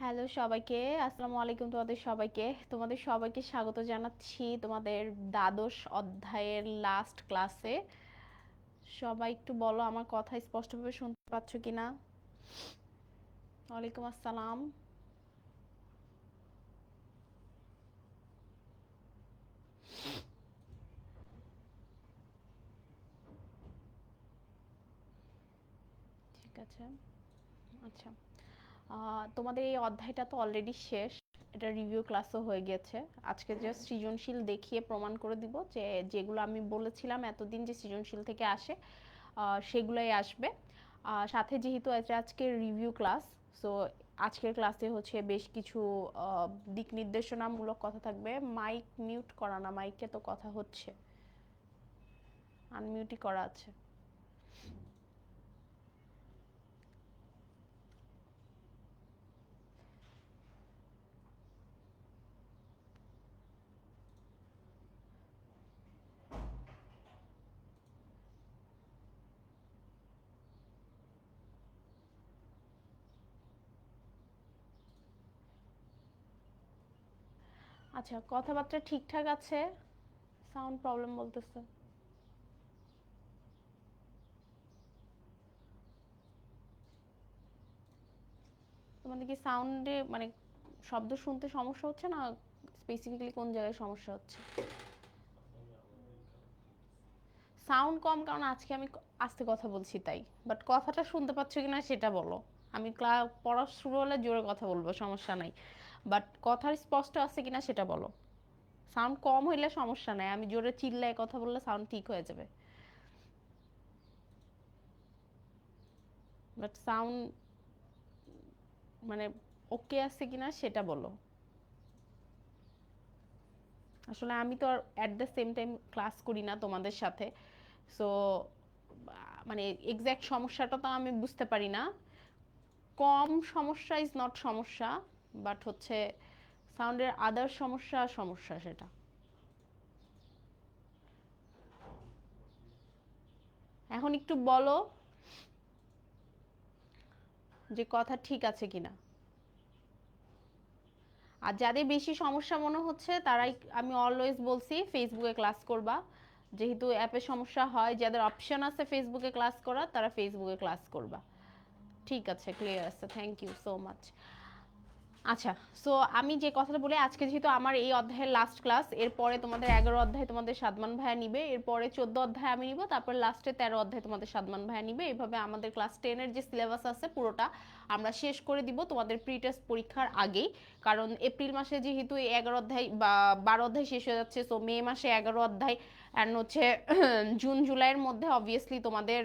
Hello সবাইকে, আসসালামু আলাইকুম। তোমাদের সবাইকে স্বাগত জানাচ্ছি তোমাদের দ্বাদশ অধ্যায়ের লাস্ট ক্লাসে। সবাই একটু বলো আমার কথা স্পষ্টভাবে শুনতে পাচ্ছ কিনা। ওয়ালাইকুম আসসালাম। ঠিক আছে, আচ্ছা। তোমাদের এই অধ্যায়টা তো অলরেডি শেষ, এটা রিভিউ ক্লাসও হয়ে গেছে। আজকে জাস্ট সৃজনশীল দেখিয়ে প্রমাণ করে দিব যে যেগুলো আমি বলেছিলাম এতদিন যে সৃজনশীল থেকে আসে সেগুলোই আসবে। সাথে যেহেতু এটা আজকে রিভিউ ক্লাস, সো আজকের ক্লাসে হচ্ছে বেশ কিছু দিক নির্দেশনামূলক কথা থাকবে। মাইক মিউট করা না, মাইকে তো কথা হচ্ছে, আনমিউটই করা আছে। আচ্ছা, কথাবার্তা ঠিকঠাক আছে? সাউন্ড প্রবলেম বলতেছে। তোমাদের কি সাউন্ডে মানে শব্দ শুনতে সমস্যা হচ্ছে না, স্পেসিফিক্যালি কোন জায়গায় সমস্যা হচ্ছে? সাউন্ড কম কারণ আজকে আমি আস্তে কথা বলছি তাই, বাট কথাটা শুনতে পাচ্ছ কিনা সেটা বলো। আমি পড়া শুরু হলে জোরে কথা বলবো, সমস্যা নাই, বাট কথার স্পষ্ট আছে কিনা সেটা বলো। সাউন্ড কম হইলে সমস্যা নাই, আমি জোরে চিল্লায় কথা বললে সাউন্ড ঠিক হয়ে যাবে, বাট সাউন্ড মানে ওকে আছে কিনা সেটা বলো। আসলে আমি তো আর at the same time class করি না তোমাদের সাথে, সো মানে এক্স্যাক্ট সমস্যাটা তো আমি বুঝতে পারি না। কম সমস্যা ইজ নট সমস্যা, বাট হচ্ছে সাউন্ডের আদার সমস্যা সমস্যা সেটা। এখন একটু বলো যে কথা ঠিক আছে কিনা। আর যাদের বেশি সমস্যা মনে হচ্ছে তারাই, আমি অলওয়েজ বলছি ফেসবুকে ক্লাস করবা, যেহেতু অ্যাপে সমস্যা হয়, যাদের অপশন আছে ফেসবুকে ক্লাস করা তারা ফেসবুকে ক্লাস করবা। ঠিক আছে, ক্লিয়ার আছে, থ্যাংক ইউ সো মাচ। আচ্ছা, সো আমি যে কথাটা বলি, আজকে যেহেতু আমার এই অধ্যায়ের লাস্ট ক্লাস, এরপরে তোমাদের 11 অধ্যায় তোমাদের সাদমান ভাইয়া নিবে, এরপরে 14 অধ্যায় আমি নিব, তারপর লাস্টে 13 অধ্যায় তোমাদের সাদমান ভাইয়া নিবে। এইভাবে আমাদের ক্লাস 10-এর যে সিলেবাস আছে পুরোটা আমরা শেষ করে দিব তোমাদের প্রি টেস্ট পরীক্ষার আগেই। কারণ এপ্রিল মাসে যেহেতু এই 11 অধ্যায় বা 12 অধ্যায় শেষ হয়ে যাচ্ছে, সো মে মাসে 11 অধ্যায়, অ্যান্ড হচ্ছে জুন জুলাইয়ের মধ্যে অবভিয়াসলি তোমাদের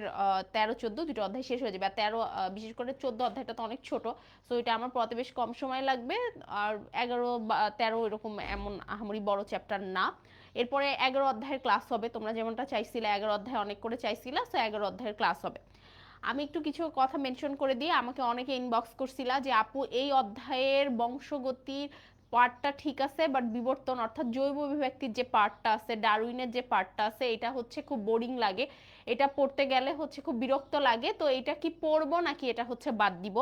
13-14 দুটো অধ্যায় শেষ হয়ে যাবে। আর 13 বিশেষ করে 14 অধ্যায়টা তো অনেক ছোট, সো এটা আমার পড়াতে বেশ কম সময় লাগবে। আর 11 বা 13 এরকম এমন আহামরি বড় চ্যাপ্টার না। এরপরে 11 অধ্যায়ের ক্লাস হবে, তোমরা যেমনটা চাইছিলে, 11 অধ্যায় অনেক করে চাইছিলা, সো 11 অধ্যায়ের ক্লাস হবে। আমি একটু কিছু কথা মেনশন করে দিই। আমাকে অনেকে ইনবক্স করছিলা যে আপু এই অধ্যায়ের বংশগতির পার্টটা ঠিক আছে, বাট বিবর্তন অর্থাৎ জৈব বিভক্তির যে পার্টটা আছে, ডারউইনের যে পার্টটা আছে, এটা হচ্ছে খুব বোরিং লাগে, এটা পড়তে গেলে হচ্ছে খুব বিরক্ত লাগে, তো এটা কি পড়বো নাকি এটা হচ্ছে বাদ দিব।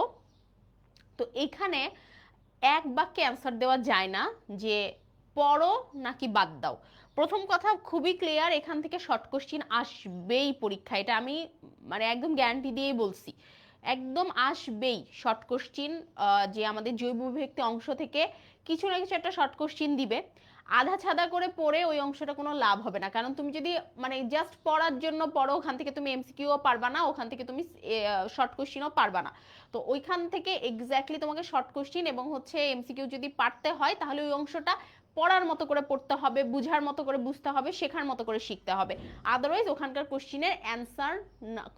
তো এখানে এক বাক্যে অ্যান্সার দেওয়া যায় না যে পড়ো নাকি বাদ দাও। প্রথম কথা খুবই ক্লিয়ার, এখান থেকে শর্ট কোশ্চিন আসবেই পরীক্ষা, এটা আমি মানে একদম গ্যারান্টি দিয়েই বলছি, একদম আসবেই শর্ট কোশ্চিন। যে আমাদের জৈব বিভক্তি অংশ থেকে কিছু না কিছু একটা শর্ট কোশ্চিন দিবে। আধা ছাদা করে পড়ে ওই অংশটা কোনো লাভ হবে না, কারণ তুমি যদি মানে জাস্ট পড়ার জন্য পড়ো, ওখান থেকে তুমি এমসিকিউও পারবা না, ওখান থেকে তুমি শর্ট কোশ্চিনও পারবা না। তো ওইখান থেকে এক্স্যাক্টলি তোমাকে শর্ট কোশ্চিন এবং হচ্ছে এমসিকিউ যদি পারতে হয় তাহলে ওই অংশটা পড়ার মতো করে পড়তে হবে, বুঝার মতো করে বুঝতে হবে, শেখার মতো করে শিখতে হবে। আদারওয়াইজ ওখানকার কোশ্চিনের অ্যান্সার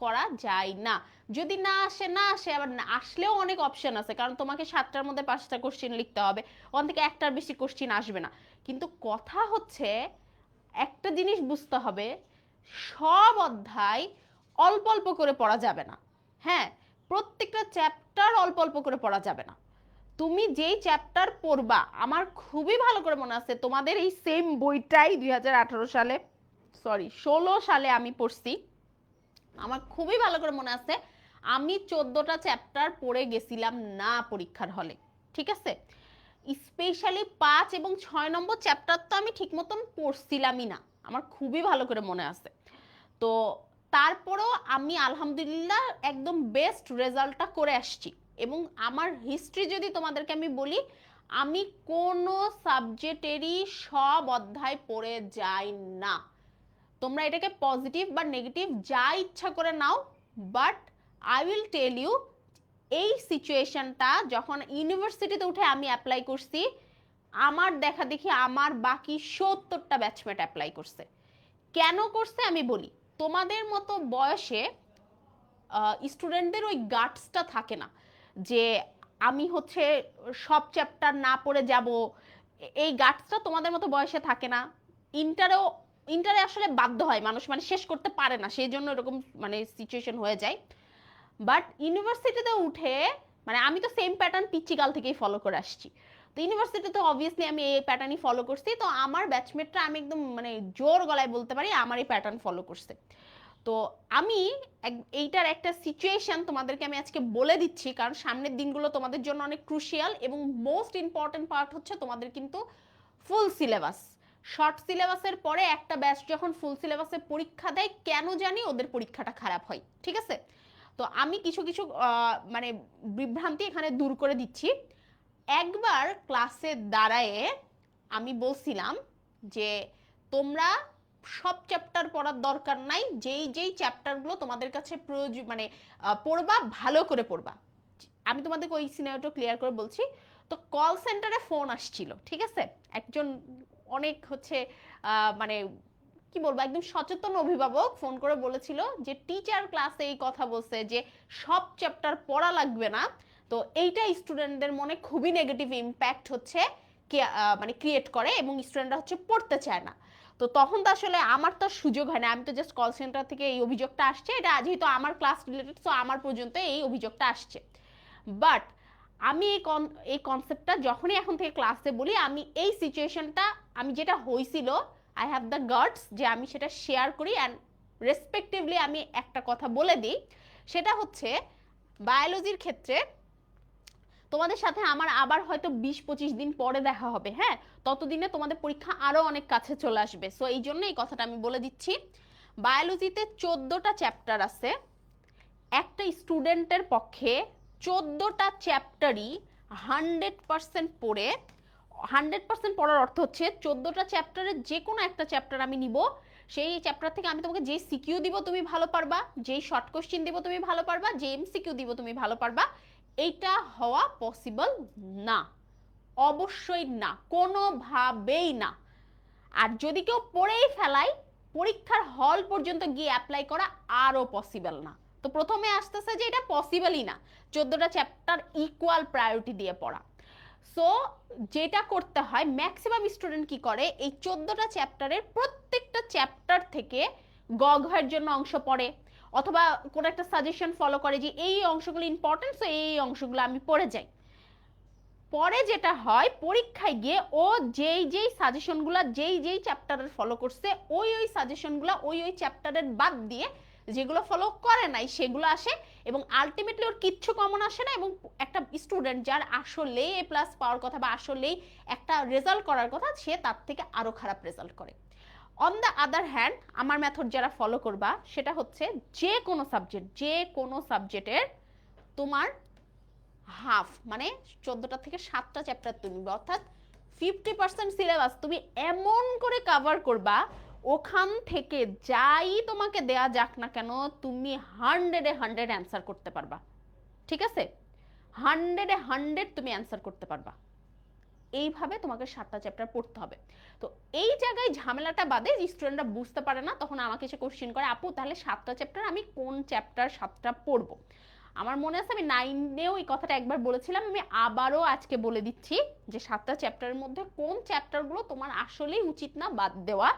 করা যায় না। যদি না আসে না আসে, আবার আসলেও অনেক অপশন আছে, কারণ তোমাকে 7টার মধ্যে 5টা কোশ্চিন লিখতে হবে, ওখান থেকে একটার বেশি কোশ্চিন আসবে না। কিন্তু কথা হচ্ছে একটা জিনিস বুঝতে হবে, সব অধ্যায় অল্প অল্প করে পড়া যাবে না। হ্যাঁ, প্রত্যেকটা চ্যাপ্টার অল্প অল্প করে পড়া যাবে না। তুমি যেই চ্যাপ্টার পড়বা, আমার খুবই ভালো করে মনে আছে তোমাদের এই সেম বইটাই 2018 সালে, সরি 16 সালে আমি পড়ছি, আমার খুবই ভালো করে মনে আছে। আমি 14টা চ্যাপ্টার পড়ে গেছিলাম না পরীক্ষার হলে, ঠিক আছে? স্পেশালি 5 এবং 6 নম্বর চ্যাপ্টার তো আমি ঠিক মতন পড়ছিলামই না, আমার খুবই ভালো করে মনে আছে। তো তারপরও আমি আলহামদুলিল্লাহ একদম বেস্ট রেজাল্টটা করে আসছি। এবং আমার হিস্ট্রি যদি তোমাদেরকে আমি বলি, আমি কোনো সাবজেক্টেরই সব অধ্যায় পড়ে যাই না। তোমরা এটাকে পজিটিভ বা নেগেটিভ যা ইচ্ছা করে নাও, but I will tell you, এই সিচুয়েশনটা যখন ইউনিভার্সিটিতে উঠে আমি অ্যাপ্লাই করছি, আমার দেখা দেখি আমার বাকি 70টা ব্যাচমেট অ্যাপ্লাই করছে। কেন করছে আমি বলি। তোমাদের মতো বয়সে স্টুডেন্টদের ওই গাটসটা থাকে না যে আমি হচ্ছে সব চ্যাপ্টার না পড়ে যাব, এই গাটসটা তোমাদের মতো বয়সে থাকে না। ইন্টারে আসলে বাধ্য হয় মানুষ, মানে শেষ করতে পারে না, সেই জন্য এরকম মানে সিচুয়েশন হয়ে যায়। বাট ইউনিভার্সিটিতে উঠে মানে আমি তো সেম প্যাটার্ন পিচ্চিকাল থেকেই ফলো করে আসছি। তো ইউনিভার্সিটিতে অবভিয়াসলি আমি এই প্যাটার্নই ফলো করছি। তো আমার ব্যাচমেটরা আমি একদম মানে জোর গলায় বলতে পারি আমার এই প্যাটার্ন ফলো করছে। তো আমি এইটার একটা সিচুয়েশন তোমাদেরকে আমি আজকে বলে দিচ্ছি, কারণ সামনের দিনগুলো তোমাদের জন্য অনেক ক্রুশিয়াল। এবং মোস্ট ইম্পর্টেন্ট পার্ট হচ্ছে তোমাদের কিন্তু ফুল সিলেবাস। শর্ট সিলেবাসের পরে একটা ব্যাচ যখন ফুল সিলেবাসে পরীক্ষা দেয়, কেন জানি ওদের পরীক্ষাটা খারাপ হয়। ঠিক আছে? তো আমি কিছু কিছু মানে বিভ্রান্তি এখানে দূর করে দিচ্ছি। একবার ক্লাসে দাঁড়ায়ে আমি বলছিলাম যে তোমরা সব চ্যাপ্টার পড়ার দরকার নাই, যেই যেই চ্যাপ্টারগুলো তোমাদের কাছে প্রয়োজন মানে পড়বা, ভালো করে পড়বা। আমি তোমাদেরকে ওই সিনারিওটা ক্লিয়ার করে বলছি। তো কল সেন্টারে ফোন আসছিল, ঠিক আছে? একজন অনেক হচ্ছে মানে কি বলবো, একদম সচেতন অভিভাবক ফোন করে বলেছিল যে টিচার ক্লাসে এই কথা বলছে যে সব চ্যাপ্টার পড়া লাগবে না। তো এইটা স্টুডেন্টদের মনে খুবই নেগেটিভ ইম্প্যাক্ট হচ্ছে মানে ক্রিয়েট করে, এবং স্টুডেন্টরা হচ্ছে পড়তে চায় না। তো তখন তো আসলে আমার তো সুযোগ হয় না, আমি তো জাস্ট কল সেন্টার থেকে এই অভিযোগটা আসছে, এটা যেহেতু আমার ক্লাস রিলেটেড, তো আমার পর্যন্ত এই অভিযোগটা আসছে। বাট আমি এই কনসেপ্টটা যখনই এখন থেকে ক্লাসে বলি, আমি এই সিচুয়েশনটা আমি যেটা হয়েছিল আই হ্যাভ দ্য গাটস যে আমি সেটা শেয়ার করি অ্যান্ড রেসপেক্টিভলি আমি একটা কথা বলে দিই। সেটা হচ্ছে বায়োলজির ক্ষেত্রে তোমাদের সাথে আমার আবার হয়তো 20-25 দিন পরে দেখা হবে, হ্যাঁ? ততদিনে তোমাদের পরীক্ষা আরো অনেক কাছে চলে আসবে। সো এই জন্য এই কথাটা আমি বলে দিচ্ছি। বায়োলজিতে 14টা চ্যাপ্টার আছে। একটা স্টুডেন্টের পক্ষে 14টা চ্যাপ্টারই 100% পড়ে, 100% পড়ার অর্থ হচ্ছে 14টা চ্যাপ্টারের যে কোনো একটা চ্যাপ্টার আমি নিব, সেই চ্যাপ্টার থেকে আমি তোমাকে যেই সিকিউ দিব তুমি ভালো পারবা, যেই শর্ট কোশ্চেন দিব তুমি ভালো পারবা, যে এমসিকিউ দিব তুমি ভালো পারবা। এইটা হওয়া পসিবল না, অবশ্যই না, কোনোভাবেই না। আর যদি কেউ পড়েই ফেলায়, পরীক্ষার হল পর্যন্ত গিয়ে অ্যাপ্লাই করা আরও পসিবল না। তো প্রথমে আসতেছে যে এটা পসিবলই না 14টা চ্যাপ্টার ইকুয়াল প্রায়োরিটি দিয়ে পড়া। সো যেটা করতে হয়, ম্যাক্সিমাম স্টুডেন্ট কি করে, এই 14টা চ্যাপ্টারের প্রত্যেকটা চ্যাপ্টার থেকে গ ঘয়ের জন্য অংশ পড়ে, অথবা কোনো একটা সাজেশন ফলো করে যে এই অংশগুলো ইম্পর্টেন্ট, সো এই অংশগুলো আমি পড়ে যাই। পরে যেটা হয়, পরীক্ষায় গিয়ে ও যেই যেই সাজেশনগুলো যেই যেই চ্যাপ্টারের ফলো করছে, ওই ওই সাজেশনগুলো ওই ওই চ্যাপ্টারের বাদ দিয়ে যেগুলো ফলো করে নাই সেগুলো আসে, এবং আলটিমেটলি ওর কিচ্ছু কমন আসে না। এবং একটা স্টুডেন্ট যার আসলেই এ প্লাস পাওয়ার কথা বা আসলেই একটা রেজাল্ট করার কথা, সে তার থেকে আরো খারাপ রেজাল্ট করে। অন দ্য আদার হ্যান্ড, আমার মেথড যারা ফলো করবা সেটা হচ্ছে যে কোনো সাবজেক্টের তোমার হাফ মানে 14টা থেকে 7টা চ্যাপ্টার তুমি, অর্থাৎ 50% সিলেবাস তুমি এমন করে কভার করবা, ওখান থেকে যাই তোমাকে দেয়া যাক না কেন তুমি 100-এ 100 অ্যান্সার করতে পারবা। ঠিক আছে? 100-এ 100 তুমি অ্যান্সার করতে পারবা। এইভাবে তোমাকে 7টা চ্যাপ্টার পড়তে হবে। তো এই জায়গায় ঝামেলাটা বাদে যে স্টুডেন্টরা বুঝতে পারে না, তখন আমাকে এসে কোশ্চেন করে, আপু তাহলে 7টা চ্যাপ্টার আমি কোন চ্যাপ্টার 7টা পড়বো? আমার মনে আছে আমি 9-এও এই কথাটা একবার বলেছিলাম, আমি আবারও আজকে বলে দিচ্ছি যে 7টা চ্যাপ্টারের মধ্যে কোন চ্যাপ্টারগুলো তোমার আসলেই উচিত না বাদ দেওয়া।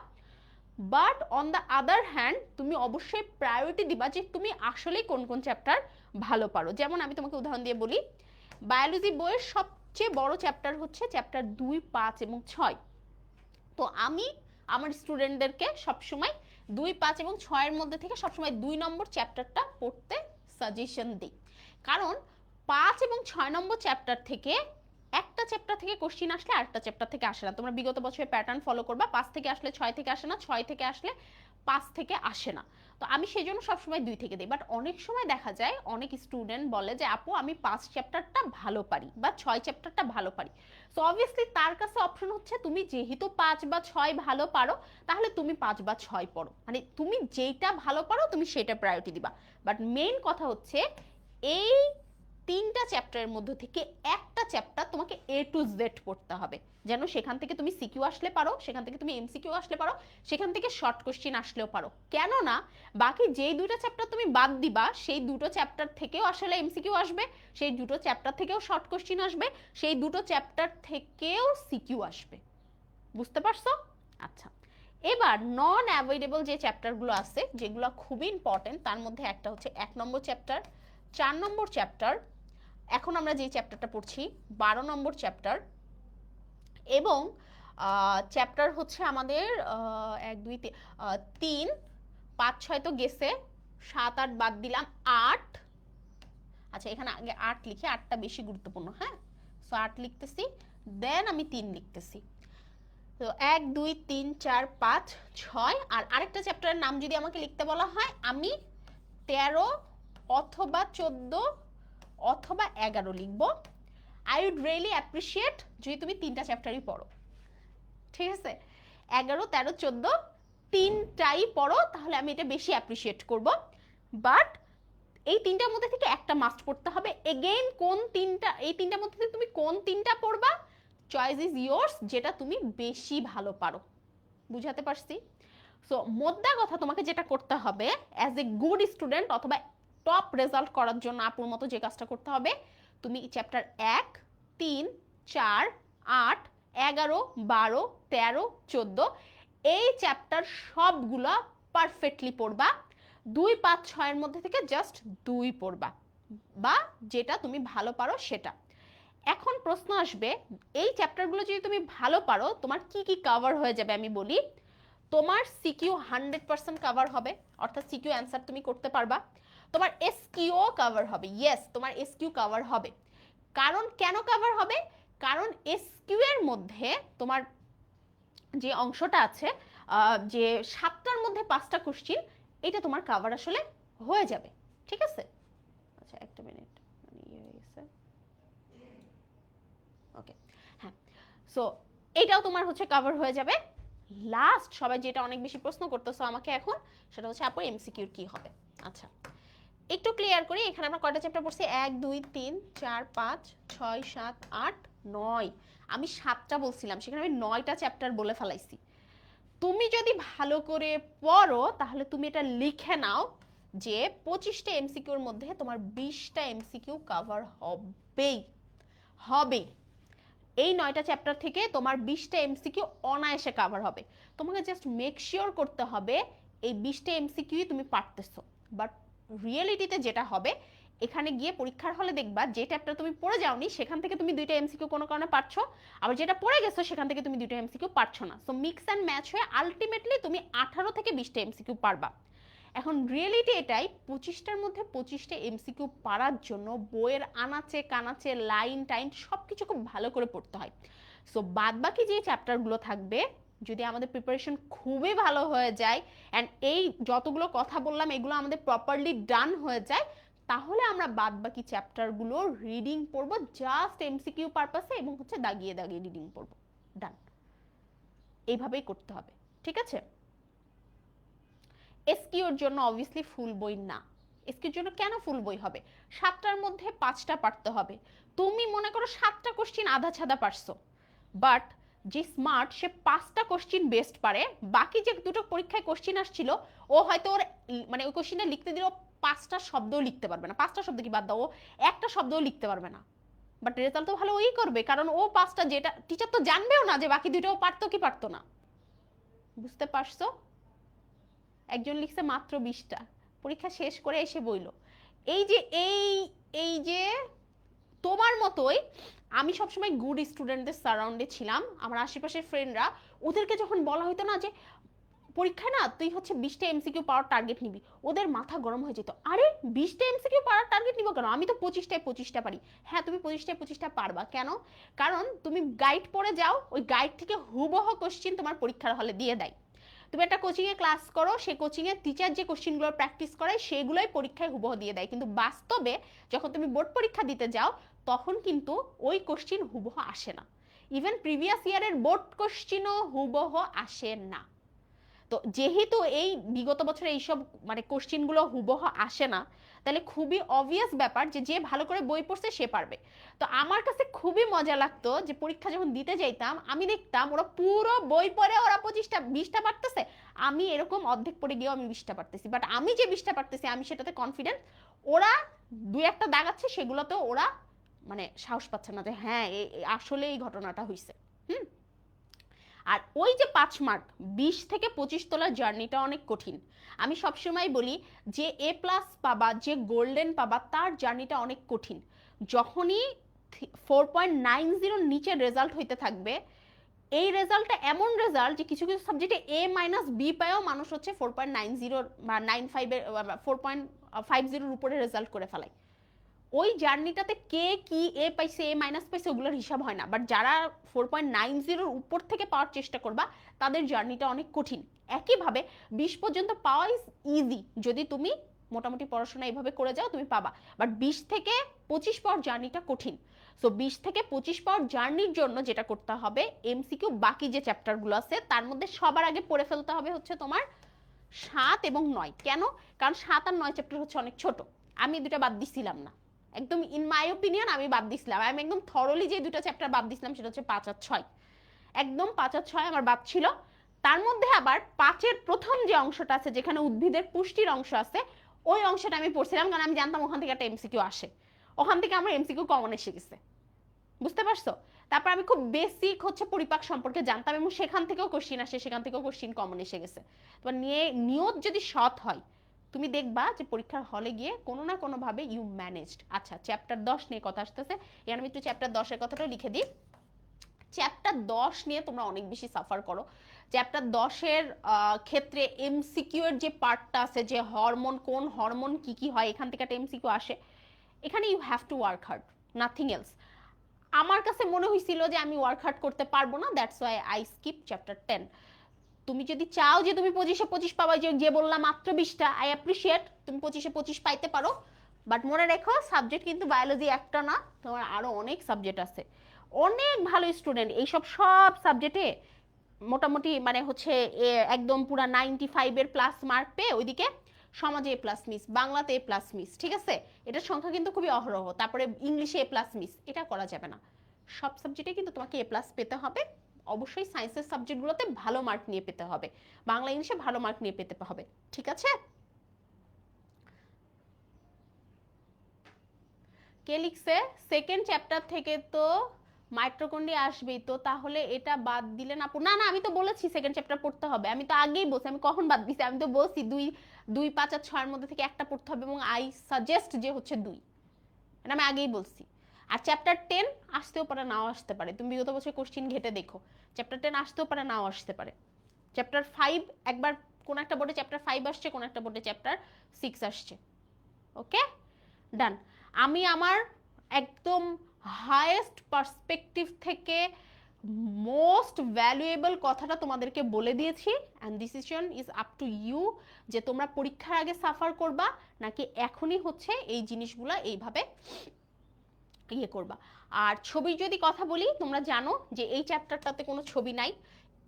But on the other hand তুমি অবশ্যই প্রায়োরিটি দিবা যে তুমি আসলেই কোন কোন চ্যাপ্টার ভালো পারো। যেমন আমি তোমাকে উদাহরণ দিয়ে বলি, বায়োলজি বইয়ের সবচেয়ে বড় চ্যাপ্টার হচ্ছে চ্যাপ্টার 2, 5 এবং 6। তো আমি আমার স্টুডেন্টদেরকে সবসময় 2, 5 এবং 6-এর মধ্যে থেকে সবসময় 2 নম্বর চ্যাপ্টারটা পড়তে সাজেশন দিই, কারণ 5 এবং 6 নম্বর চ্যাপ্টার থেকে একটা চ্যাপ্টার থেকে কোশ্চিন আসলে আরেকটা চ্যাপ্টার থেকে আসে না। তোমরা বিগত বছরের প্যাটার্ন ফলো করবা, 5 থেকে আসলে 6 থেকে আসে না, 6 থেকে আসলে 5 থেকে আসে না। তো আমি সেই জন্য সবসময় 2 থেকে দিই। বাট অনেক সময় দেখা যায় অনেক স্টুডেন্ট বলে যে আপু আমি 5 চ্যাপ্টারটা ভালো পারি বা 6 চ্যাপ্টারটা ভালো পারি। সো অবভিয়াসলি তার কাছে অপশন হচ্ছে তুমি যেহেতু 5 বা 6 ভালো পারো তাহলে তুমি 5 বা 6 পড়ো, মানে তুমি যেটা ভালো পারো তুমি সেটা প্রায়োরিটি দিবা। বাট মেইন কথা হচ্ছে এই 3টা চ্যাপ্টারের মধ্যে থেকে একটা চ্যাপ্টার তোমাকে A to Z পড়তে হবে, যেন সেখান থেকে তুমি সিকিউ আসলে পারো, সেখান থেকে তুমি এমসিকিউ আসলে পারো, সেখান থেকে শর্ট কোশ্চেন আসলেও পারো। কেননা বাকি যেই 2টা চ্যাপ্টার তুমি বাদ দিবা সেই 2টো চ্যাপ্টার থেকেও আসলে এমসিকিউ আসবে, সেই 2টো চ্যাপ্টার থেকেও শর্ট কোশ্চেন আসবে, সেই 2টো চ্যাপ্টার থেকেও সিকিউ আসবে। বুঝতে পারছো? আচ্ছা, এবার নন অ্যাভয়েডেবল যে চ্যাপ্টারগুলো আছে যেগুলো খুবই ইম্পর্টেন্ট, তার মধ্যে একটা হচ্ছে 1 নম্বর চ্যাপ্টার, 4 নম্বর চ্যাপ্টার, এখন আমরা যে চ্যাপ্টারটা পড়ছি 12 নম্বর চ্যাপ্টার, এবং চ্যাপ্টার হচ্ছে আমাদের 1 2 3 5 6 তো গেছে, 7 8 বাদ দিলাম 8। আচ্ছা এখানে আগে 8 লিখি, 8টা বেশি গুরুত্বপূর্ণ। হ্যাঁ, সো 8 লিখতেছি, দেন আমি 3 লিখতেছি। তো 1 2 3 4 5 6, আর আরেকটা চ্যাপ্টারের নাম যদি আমাকে লিখতে বলা হয় আমি 13 অথবা 14 অথবা 11 লিখবো। আই উড রিয়েলি অ্যাপ্রিসিয়েট যদি তুমি 3টা চ্যাপ্টারই পড়ো, ঠিক আছে? 11 13 14 3টাই পড়ো, তাহলে আমি এটা বেশি অ্যাপ্রিসিয়েট করব। বাট এই 3টার মধ্যে থেকে একটা মাস্ট পড়তে হবে। এগেইন কোন 3টা, এই 3টার মধ্যে থেকে তুমি কোন 3টা পড়বা, চয়েস ইজ ইয়োর্স, যেটা তুমি বেশি ভালো পারো। বুঝাতে পারছি? সো মোদ্দা কথা তোমাকে যেটা করতে হবে অ্যাজ এ গুড স্টুডেন্ট অথবা টপ রেজাল্ট করার জন্য আপুর মতো যে কাজটা করতে হবে, তুমি চ্যাপ্টার 1 3 4 8 11 12 13 14 এই চ্যাপ্টার সবগুলা পারফেক্টলি পড়বা। 2 5 6 এর মধ্যে থেকে জাস্ট 2 পড়বা, বা যেটা তুমি ভালো পারো সেটা। এখন প্রশ্ন আসবে এই চ্যাপ্টারগুলো যদি তুমি ভালো পারো তোমার কি কি কভার হয়ে যাবে আমি বলি। তোমার সিকিউ 100% কভার হবে, অর্থাৎ সিকিউ অ্যান্সার তুমি করতে পারবা। তোমার এসকিউ কভার হবে, ইয়েস তোমার এসকিউ কভার হবে। কারণ কেন কভার হবে? কারণ এসকিউ এর মধ্যে তোমার যে অংশটা আছে, যে 7টার মধ্যে 5টা কোশ্চিন, এটা তোমার কভার আসলে হয়ে যাবে। ঠিক আছে? আচ্ছা একটা মিনিট, ইয়ে হয়ে গেছে। ওকে, হ্যাঁ, সো এটাও তোমার হচ্ছে কভার হয়ে যাবে। লাস্ট সবাই যেটা অনেক বেশি প্রশ্ন করতেছো আমাকে এখন, সেটা হচ্ছে আপু এমসিকিউর কি হবে। আচ্ছা একটু ক্লিয়ার করি, এখানে আমরা কয়টা চ্যাপ্টার পড়ছি? 1 2 3 4 5 6 7 8 9। আমি 7টা বলছিলাম, সেখানে আমি 9টা চ্যাপ্টার বলে ফেলাইছি। তুমি যদি ভালো করে পড়ো তাহলে তুমি এটা লিখে নাও যে 25টা এমসিকিউর মধ্যে তোমার 20টা এমসিকিউ কভার হবেই হবে। এই 9টা চ্যাপ্টার থেকে তোমার 20টা এমসিকিউ অনায়াসে কভার হবে। তোমাকে জাস্ট মেক শিওর করতে হবে এই 20টা এমসিকিউ তুমি পারতেছো। বাট রিয়েলিটিতে যেটা হবে, এখানে গিয়ে পরীক্ষার হলে দেখবা যে চ্যাপ্টার তুমি পড়ে যাওনি সেখান থেকে তুমি 2টা এমসিকিউ কোনো কারণে পারছো, আবার যেটা পড়ে গেছো সেখান থেকে তুমি 2টা এমসিকিউ পারছো না। সো মিক্স অ্যান্ড ম্যাচ হয়ে আলটিমেটলি তুমি 18 থেকে 20টা এমসিকিউ পারবা। এখন রিয়েলিটি এটাই, 25টার মধ্যে 25টা এমসিকিউ পারার জন্য বইয়ের আনাচে কানাচে লাইন টাইন সব কিছু খুব ভালো করে পড়তে হয়। সো বাদ বাকি যে চ্যাপ্টারগুলো থাকবে, যদি আমাদের প্রিপারেশন খুবই ভালো হয়ে যায় অ্যান্ড এই যতগুলো কথা বললাম এগুলো আমাদের প্রপারলি ডান হয়ে যায়, তাহলে আমরা বাদ বাকি চ্যাপ্টারগুলো রিডিং পড়বো জাস্ট এমসিকিউ পারপাসে, এবং হচ্ছে দাগিয়ে দাগিয়ে রিডিং পড়বো। ডান, এইভাবেই করতে হবে। ঠিক আছে? এসকিউর জন্য অবভিয়াসলি ফুল বই না। এসকিউর জন্য কেন ফুল বই হবে? 7টার মধ্যে 5টা পারতে হবে। তুমি মনে করো 7টা কোশ্চিন আধা ছাদা পারছো, বাট যে স্মার্ট সে 5টা কোশ্চিন বেস্ট পারে, বাকি যে দুটো পরীক্ষায় কোশ্চিন আসছিল ও হয়তো ওর মানে ওই কোশ্চিনটা লিখতে দিলেও 5টা শব্দও লিখতে পারবে না। 5টা শব্দ কি বাদ দাও, ও একটা শব্দও লিখতে পারবে না, বাট রেজাল্ট তো ভালো ওই করবে, কারণ ও 5টা, যেটা টিচার তো জানবেও না যে বাকি দুটোও পারতো কি পারতো না। বুঝতে পারছো? একজন লিখছে মাত্র 20টা, পরীক্ষা শেষ করে এসে বইল। এই যে এই যে তোমার মতোই আমি সবসময় গুড স্টুডেন্টদের সারাউন্ডে ছিলাম, আমার আশেপাশের ফ্রেন্ডরা, ওদেরকে যখন বলা হতো না যে পরীক্ষায় না তুই হচ্ছে 20টা এমসিকিউ পাওয়ার টার্গেট নিবি, ওদের মাথা গরম হয়ে যেত, আরে 20টা এমসিকিউ পাওয়ার টার্গেট নিব কেন, আমি তো 25টায় 25টা পারি। হ্যাঁ তুমি 25টায় 25টা পারবা, কেন? কারণ তুমি গাইড পড়ে যাও, ওই গাইড থেকে হুবহু কোশ্চিন তোমার পরীক্ষার হলে দিয়ে দেয়। তুমি একটা কোচিংয়ে ক্লাস করো, সেই কোচিংয়ে টিচার যে কোশ্চিনগুলো প্র্যাকটিস করায় সেগুলোই পরীক্ষায় হুবহু দিয়ে দেয়, কিন্তু বাস্তবে যখন তুমি বোর্ড পরীক্ষা দিতে যাও তখন কিন্তু ওই কোশ্চিন হুবহু আসে না। ইভেন প্রিভিয়াস ইয়ারের বোর্ড কোশ্চিনও হুবহু আসে না। তো যেহেতু এই বিগত বছরে এইসব মানে কোশ্চিনগুলো হুবহু আসে না, তাহলে খুবই অবভিয়াস ব্যাপার যে যে ভালো করে বই পড়ছে সে পারবে। তো আমার কাছে খুবই মজা লাগতো যে পরীক্ষা যখন দিতে যাইতাম আমি দেখতাম ওরা পুরো বই পড়ে ওরা 25টা 20টা পারতেছে, আমি এরকম অর্ধেক পড়ে গিয়েও আমি 20টা পারতেছি, বাট আমি যে 20টা পারতেছি আমি সেটাতে কনফিডেন্ট। ওরা দুই একটা দাগাচ্ছে সেগুলোতেও ওরা মানে সাহস পাচ্ছে না যে হ্যাঁ আসলে এই ঘটনাটা হয়েছে। হুম। আর ওই যে 5 মার্ক 20 থেকে 25 তোলার জার্নিটা অনেক কঠিন। আমি সবসময় বলি যে A+ পাবা, যে গোল্ডেন পাবা, তার জার্নিটা অনেক কঠিন। যখনই 4.90 নিচের রেজাল্ট হইতে থাকবে, এই রেজাল্টটা এমন রেজাল্ট যে কিছু কিছু সাবজেক্টে A-B পায়ও মানুষ হচ্ছে 4.90 বা 95 4.50 উপরে রেজাল্ট করে ফেলায়। ওই জার্নিটাতে কে কি এ পাইছে এ মাইনাস পাইছে ওগুলোর হিসাব হয় না, বাট যারা 4.90 উপর থেকে পাওয়ার চেষ্টা করবা তাদের জার্নিটা অনেক কঠিন। একইভাবে 20 পর্যন্ত পাওয়া ইজ ইজি, যদি তুমি মোটামুটি পড়াশোনা এইভাবে করে যাও তুমি পাবা, বাট 20 থেকে 25 পাওয়ার জার্নিটা কঠিন। সো 20 থেকে 25 পাওয়ার জার্নির জন্য যেটা করতে হবে, এমসিকিউ বাকি যে চ্যাপ্টারগুলো আছে তার মধ্যে সবার আগে পড়ে ফেলতে হবে হচ্ছে তোমার 7 এবং 9। কেন? কারণ 7 আর 9 চ্যাপ্টার হচ্ছে অনেক ছোট। আমি দুটা বাদ দিছিলাম না, একদম ইন মাই ওপিনিয়ন আমি বাদ দিছিলাম। আমি একদম থরলি যে দুটো চ্যাপ্টার বাদ দিছিলাম সেটা হচ্ছে 5 আর 6, একদম 5 আর 6 আমার বাদ ছিল। তার মধ্যে আবার 5-এর প্রথম যে অংশটা আছে যেখানে উদ্ভিদের পুষ্টির অংশ আছে, ওই অংশটা আমি পড়ছিলাম কারণ আমি জানতাম ওখান থেকে একটা এমসিকিউ আসে, ওখান থেকে আমার এমসিকিউ কমন এসে গেছে। বুঝতে পারছো? তারপর আমি খুব বেসিক হচ্ছে পরিপাক সম্পর্কে জানতাম এবং সেখান থেকেও কোশ্চিন আসে, সেখান থেকেও কোশ্চিন কমন এসে গেছে। তোমার নিয়ত যদি সৎ হয় তুমি দেখবা যে পরীক্ষার হলে গিয়ে কোনো না কোনো ভাবে ইউ ম্যানেজড। আচ্ছা চ্যাপ্টার 10 নিয়ে কথা আসতেছে, এখানে আমি একটু চ্যাপ্টার 10-এর কথাটা লিখে দিই। চ্যাপ্টার 10 নিয়ে তোমরা অনেক বেশি সাফার করো। চ্যাপ্টার 10-এর ক্ষেত্রে এমসিকিউ এর যে পার্টটা আছে, যে হরমোন কোন হরমোন কি কি হয় এখান থেকে একটা এমসিকিউ আসে, এখানে you have to work hard, nothing else. আমার কাছে মনে হয়েছিল যে আমি ওয়ার্ক হার্ড করতে পারবো না, that's why I skip chapter 10। তুমি যদি চাও যে তুমি 25-এ 25 পাবা, যে বললাম মাত্র 20টা, আই অ্যাপ্রিসিয়েট তুমি 25-এ 25 পাইতে পারো, বাট মনে রেখো সাবজেক্ট কিন্তু বায়োলজি একটা না, তোমার আরো অনেক সাবজেক্ট আছে। অনেক ভালো স্টুডেন্ট এইসব সব সাবজেক্টে মোটামুটি মানে হচ্ছে একদম পুরা 95-এর প্লাস মার্ক পেয়ে ওইদিকে সমাজে A+ মিস, বাংলাতে A+ মিস, ঠিক আছে? এটার সংখ্যা কিন্তু খুবই অহরহ। তারপরে ইংলিশে A+ মিস, এটা করা যাবে না। সব সাবজেক্টে কিন্তু তোমাকে A+ পেতে হবে। অবশ্যই সায়েন্সের সাবজেক্টগুলোতে ভালো মার্ক নিয়ে পেতে হবে, বাংলা ইংলিশে ভালো মার্ক নিয়ে পেতে হবে, ঠিক আছে? কে লিখছে সেকেন্ড চ্যাপ্টার থেকে তো মাইটোকন্ড্রিয়া আসবেই, তো তাহলে এটা বাদ দিলেন আপু? না না, আমি তো বলেছি সেকেন্ড চ্যাপ্টার পড়তে হবে, আমি তো আগেই বলছি, আমি কখন বাদ দিছি? আমি তো বলছি 2, 5 আর 6-এর মধ্যে থেকে একটা পড়তে হবে এবং আই সাজেস্ট যে হচ্ছে 2, এটা আমি আগেই বলছি। আর চ্যাপ্টার 10 আসতেও পারে নাও আসতে পারে, তুমি বিগত বছর কোশ্চিন ঘেটে দেখো, চ্যাপ্টার 10 আসতেও পারে নাও আসতে পারে। চ্যাপ্টার 5 একবার কোন একটা বোর্ডে চ্যাপ্টার 5 আসছে, কোন একটা বোর্ডে চ্যাপ্টার 6 আসছে। ওকে ডান। আমি আমার একদম হাইয়েস্ট পার্সপেক্টিভ থেকে মোস্ট ভ্যালুয়েবল কথাটা তোমাদেরকে বলে দিয়েছি, and decision is up to you যে তোমরা পরীক্ষার আগে সাফার করবা নাকি এখনই হচ্ছে এই জিনিসগুলো এইভাবে ইয়ে করবা। আর ছবির যদি কথা বলি, তোমরা জানো যে এই চ্যাপ্টারটাতে কোনো ছবি নাই,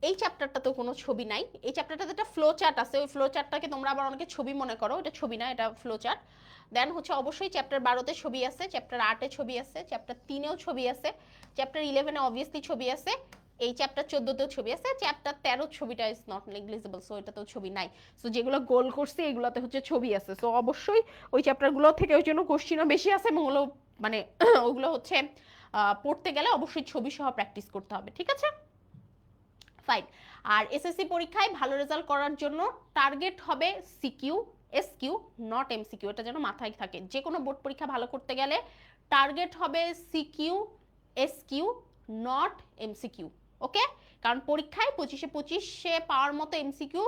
এই চ্যাপ্টারটাতেও কোনো ছবি নাই। এই চ্যাপ্টারটাতে একটা ফ্লো চার্ট আছে, ওই ফ্লো চার্টটাকে তোমরা আবার অনেকে ছবি মনে করো, এটা ছবি না, এটা ফ্লো চার্ট। দেন হচ্ছে অবশ্যই চ্যাপ্টার 12-তে ছবি আছে, চ্যাপ্টার 8-এ ছবি আছে, চ্যাপ্টার 3-এও ছবি আছে, চ্যাপ্টার 11-এ অবভিয়াসলি ছবি আছে, এই চ্যাপ্টার 14-তেও ছবি আছে, চ্যাপ্টার 13 ছবিটা ইজ নট নেগলিজেবল, সো এটাতেও ছবি নাই। সো যেগুলো গোল করছে এগুলোতে হচ্ছে ছবি আছে, সো অবশ্যই ওই চ্যাপ্টারগুলো থেকে ওই জন্য কোশ্চিনও বেশি আছে এবং ওগুলো মানে ওগুলো হচ্ছে পড়তে গেলে অবশ্যই ছবি সহ প্র্যাকটিস করতে হবে, ঠিক আছে? ফাইন। আর এসএসসি পরীক্ষায় ভালো রেজাল্ট করার জন্য টার্গেট হবে সিকিউ, এসকিউ, নট এমসিকিউ, এটা যেন মাথায় থাকে। যে কোনো বোর্ড পরীক্ষা ভালো করতে গেলে টার্গেট হবে সিকিউ, এসকিউ, নট এমসিকিউ। ওকে? কারণ পরীক্ষায় 25-এ 25 পাওয়ার মতো এমসিকিউ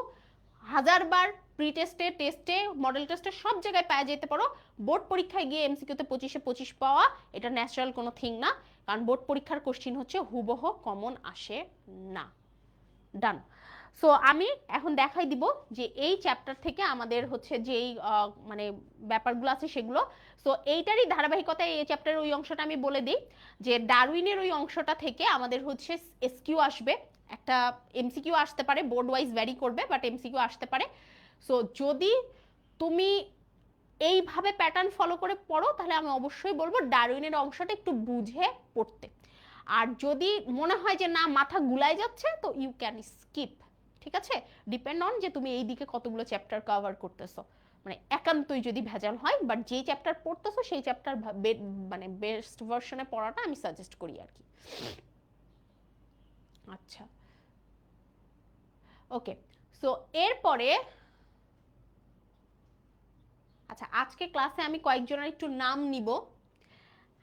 হাজারবার প্রি টেস্টে, টেস্টে, মডেল টেস্টে সব জায়গায় পাওয়া যেতে পারো। বোর্ড পরীক্ষায় গিয়ে এমসিকিউতে 25-এ 25 পাওয়া এটা ন্যাচারাল কোনো থিং না, কারণ বোর্ড পরীক্ষার কোশ্চিন হচ্ছে হুবহু কমন আসে না। ডান। সো আমি এখন দেখাই দিব যে এই চ্যাপ্টার থেকে আমাদের হচ্ছে যেই মানে ব্যাপারগুলো আছে সেগুলো। সো এইটারই ধারাবাহিকতায় এই চ্যাপ্টারের ওই অংশটা আমি বলে দিই যে ডারউইনের ওই অংশটা থেকে আমাদের হচ্ছে এসকিউ আসবে, একটা এমসিকিউ আসতে পারে, বোর্ড ওয়াইজ ভ্যারি করবে বাট এমসিকিউ আসতে পারে। সো যদি তুমি এইভাবে প্যাটার্ন ফলো করে পড়ো তাহলে আমি অবশ্যই বলবো ডারউইনের অংশটা একটু বুঝে পড়তে। আর যদি মনে হয় যে না মাথা গুলাই যাচ্ছে তো ইউ ক্যান স্কিপ, ঠিক আছে, ডিপেন্ড অন যে তুমি এই দিকে কতগুলো চ্যাপ্টার কভার করতেছো, মানে একান্তই যদি ভেজাল হয়, বাট যেই চ্যাপ্টার পড়তেছো সেই চ্যাপ্টার মানে বেস্ট ভার্সনে পড়াটা আমি সাজেস্ট করি আর কি। আচ্ছা ওকে। সো এরপরে আচ্ছা আজকে ক্লাসে আমি কয়েকজনের একটু নাম নিব,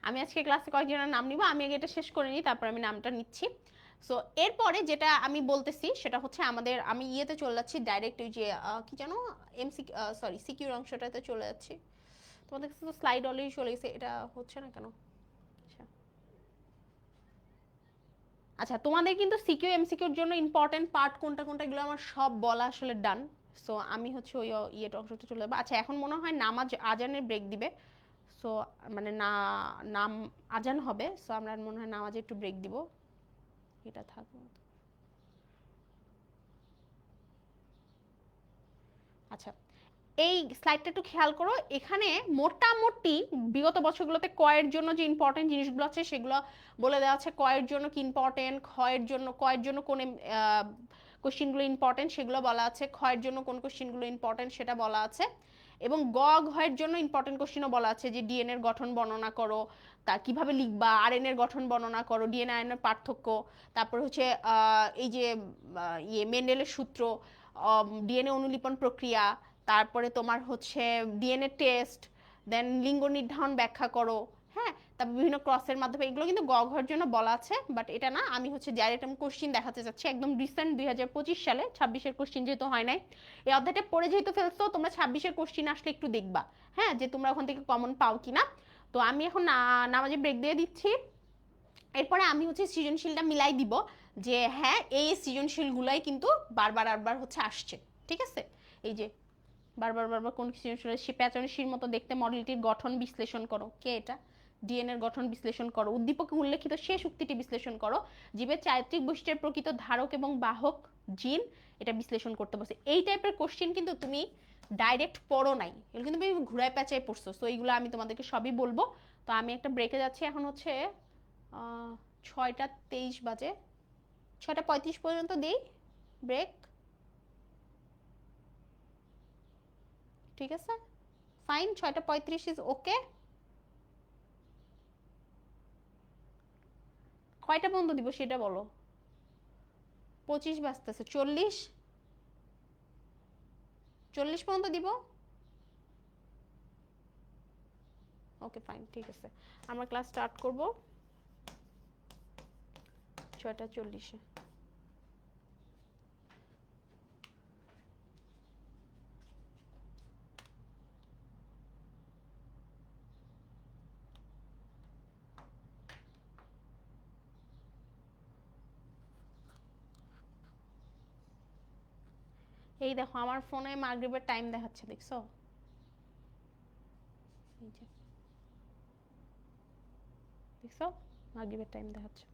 আমি আজকে ক্লাসে কয়েকজনের নাম নিব, আমি আগে এটা শেষ করে নিই তারপর আমি নামটা নিচ্ছি। সো এরপরে যেটা আমি বলতেছি সেটা হচ্ছে আমাদের, আমি ইয়েতে চলে যাচ্ছি ডাইরেক্ট, ওই যে কি জানো এমসি সরি সিকিউর অংশটাতে চলে যাচ্ছি। তোমাদের কাছে তো স্লাইড অলরেডি চলে গেছে, এটা হচ্ছে না কেন? আচ্ছা আচ্ছা তোমাদের কিন্তু সিকিউ এমসিকিউর জন্য ইম্পর্টেন্ট পার্ট কোনটা কোনটা এগুলো আমার সব বলা আসলে ডান। সো আমি হচ্ছে ওই ইয়েটা অংশটা চলে যাবো। আচ্ছা এখন মনে হয় নামাজ আজানের ব্রেক দিবে। সো মানে না, নাম আজান হবে, সো আমরা মনে হয় নামাজে একটু ব্রেক দিব, এটা থাকবে। আচ্ছা এই স্লাইডটা একটু খেয়াল করো, এখানে মোটামুটি বিগত বছরগুলোতে কয়ের জন্য যে ইম্পর্টেন্ট জিনিসগুলো আছে সেগুলো বলে দেওয়া আছে, কয়ের জন্য কি ইম্পর্টেন্ট, কয়ের জন্য কোন কোশ্চিনগুলো ইম্পর্টেন্ট সেগুলো বলা আছে, ক্ষয়ের জন্য কোন কোশ্চিনগুলো ইম্পর্টেন্ট সেটা বলা আছে, এবং ঘয়ের জন্য ইম্পর্টেন্ট কোশ্চিনও বলা আছে যে ডিএনএ এর গঠন বর্ণনা করো, তা কিভাবে লিখবা, আরএনএ এর গঠন বর্ণনা করো, ডিএনএ আরএনএ এর পার্থক্য, তারপর হচ্ছে এই যে ইয়ে মেন্ডেলের সূত্র, ডিএনএ অনুলিপন প্রক্রিয়া, তারপরে তোমার হচ্ছে ডিএনএ টেস্ট, দেন লিঙ্গ নির্ধারণ ব্যাখ্যা করো, হ্যাঁ, তারপর বিভিন্ন ক্রসের মাধ্যমে, এগুলো কিন্তু ঘর জন্য বলা আছে, বাট এটা না, আমি হচ্ছে ডাইরেক্ট আমি কোশ্চিন দেখাতে চাচ্ছি একদম রিসেন্ট 2025 সালে, 26-এর কোশ্চিন যেহেতু হয় নাই, এই অধ্যায়টা পড়ে যেহেতু ফেলছো তোমরা 26-এর কোশ্চিন আসলে একটু দেখবা, হ্যাঁ, যে তোমরা ওখান থেকে কমন পাও কিনা। তো আমি এখন নামাজে ব্রেক দিয়ে দিচ্ছি, এরপরে আমি হচ্ছে সৃজনশীলটা মিলাই দিব যে হ্যাঁ এই সৃজনশীলগুলাই কিন্তু বারবার হচ্ছে আসছে, ঠিক আছে, এই যে বারবার কোন সৃজনশীল সে প্যাচনশীর মতো দেখতে, মডেলটির গঠন বিশ্লেষণ করো, কে এটা, ডিএনএ এর গঠন বিশ্লেষণ করো, উদ্দীপকে উল্লেখিত শেষ উক্তিটি বিশ্লেষণ করো, জীবের চারিত্রিক বৈশিষ্ট্যের প্রকৃত ধারক এবং বাহক জিন, এটা বিশ্লেষণ করতে বলছে। এই টাইপের কোশ্চেন কিন্তু তুমি ডাইরেক্ট পড়ো নাই, এগুলো কিন্তু তুমি ঘুরায় প্যাচায় পড়ছো, তো এইগুলো আমি তোমাদেরকে সবই বলবো। তো আমি একটা ব্রেকে যাচ্ছি, এখন হচ্ছে 6টা 23 বাজে, 6টা 35 পর্যন্ত দিই ব্রেক, ঠিক আছে, ফাইন, 6টা 35 ইজ ওকে। কয়টা পর্যন্ত দিব সেটা বলো, 25 বাজতেছে, 40 পর্যন্ত দিব, ওকে ফাইন, ঠিক আছে, আমরা ক্লাস স্টার্ট করব 6টা 40-এ। এই দেখো আমার ফোনে মাগরিবের টাইম দেখাচ্ছে, দেখছো, এই যে দেখছো মাগরিবের টাইম দেখাচ্ছে।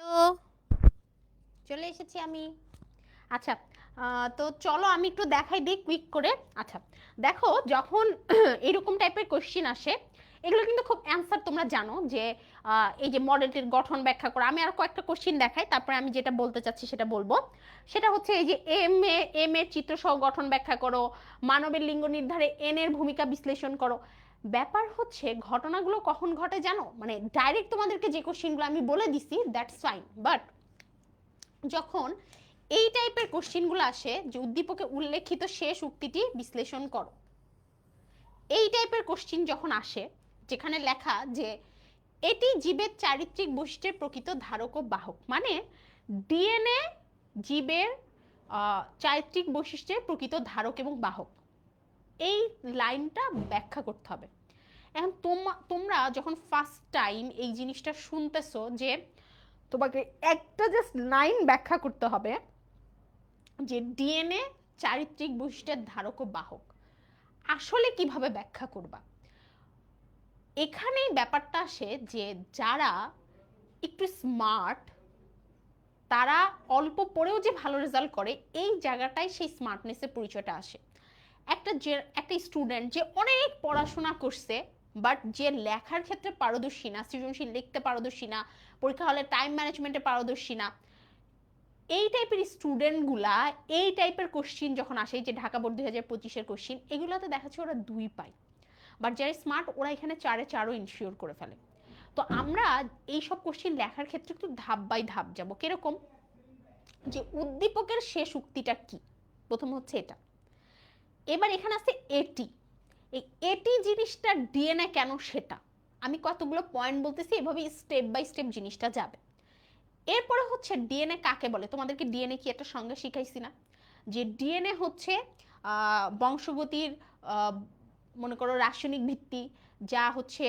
হ্যালো, চলে এসেছি আমি। আচ্ছা, তো চলো আমি একটু দেখাই দিই কুইক করে। আচ্ছা দেখো, যখন এরকম টাইপের কোশ্চিন আসে, এগুলো কিন্তু খুব অ্যান্সার তোমরা জানো যে এই যে মডেলটির গঠন ব্যাখ্যা করা। আমি আর কয়েকটা কোশ্চিন দেখাই, তারপরে আমি যেটা বলতে চাচ্ছি সেটা বলবো। সেটা হচ্ছে এই যে এম এর চিত্রসহ গঠন ব্যাখ্যা করো, মানবের লিঙ্গ নির্ধারে এন এর ভূমিকা বিশ্লেষণ করো। ব্যাপার হচ্ছে ঘটনাগুলো কখন ঘটে জানো, মানে ডাইরেক্ট তোমাদেরকে যে কোশ্চিনগুলো আমি বলে দিছি দ্যাটস ফাইন, বাট যখন এই টাইপের কোশ্চিনগুলো আসে যে উদ্দীপকে উল্লেখিত শেষ উক্তিটি বিশ্লেষণ করো, এই টাইপের কোশ্চিন যখন আসে যেখানে লেখা যে এটি জীবের চারিত্রিক বৈশিষ্ট্যের প্রকৃত ধারক ও বাহক, মানে ডিএনএ জীবের চারিত্রিক বৈশিষ্ট্যের প্রকৃত ধারক এবং বাহক, এই লাইনটা ব্যাখ্যা করতে হবে। এখন তোমরা যখন ফার্স্ট টাইম এই জিনিসটা শুনতেছো যে তোমাকে একটা জাস্ট লাইন ব্যাখ্যা করতে হবে যে ডিএনএ চারিত্রিক বৈশিষ্ট্যের ধারক ও বাহক, আসলে কিভাবে ব্যাখ্যা করবা? এখানেই ব্যাপারটা আসে যে যারা একটু স্মার্ট তারা অল্প পড়েও যে ভালো রেজাল্ট করে, এই জায়গাটায় সেই স্মার্টনেসের পরিচয়টা আসে। একটা স্টুডেন্ট যে অনেক পড়াশোনা করছে বাট যে লেখার ক্ষেত্রে পারদর্শী না, সৃজনশীল লিখতে পারদর্শী না, পরীক্ষা হলে টাইম ম্যানেজমেন্টে পারদর্শী না, এই টাইপের স্টুডেন্টগুলা এই টাইপের কোশ্চিন যখন আসে, যে ঢাকা বোর্ড 2025-এর কোশ্চিন, এগুলোতে দেখাচ্ছে ওরা 2 পায়, বাট যারা স্মার্ট ওরা এখানে 4-এ 4ও ইনশিওর করে ফেলে। তো আমরা এইসব কোশ্চিন লেখার ক্ষেত্রে একটু ধাপ বাই ধাপ যাব। কিরকম? যে উদ্দীপকের শেষ উক্তিটা কি, প্রথম হচ্ছে এটা। এবার এখানে আছে এটি, এই এটি জিনিসটা ডিএনএ কেন সেটা আমি কতগুলো পয়েন্ট বলতেছি, এভাবে স্টেপ বাই স্টেপ জিনিসটা যাবে। এরপরে হচ্ছে ডিএনএ কাকে বলে, তোমাদেরকে ডিএনএ কি একটা সংজ্ঞা শিখাইছি না, যে ডিএনএ হচ্ছে বংশগতির মনে করো রাসায়নিক ভিত্তি, যা হচ্ছে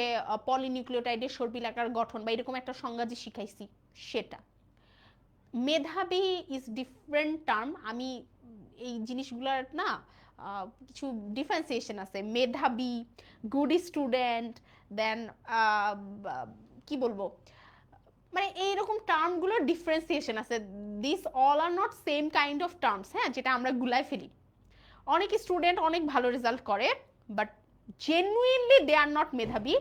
পলিনিউক্লিওটাইডের সর্পিলাকার গঠন, বা এরকম একটা সংজ্ঞা যে শিখাইছি সেটা। মেধাবী ইজ ডিফারেন্ট টার্ম, আমি এই জিনিসগুলোর না কিছু ডিফারেন্সিয়েশন আছে, মেধাবী, গুড স্টুডেন্ট, দেন কি বলবো, মানে এইরকম টার্মগুলোর ডিফারেন্সিয়েশন আছে। This all are not same kind of terms, হ্যাঁ, যেটা আমরা গুলায় ফেলি। অনেক স্টুডেন্ট অনেক ভালো রেজাল্ট করে but genuinely they are not মেধাবী,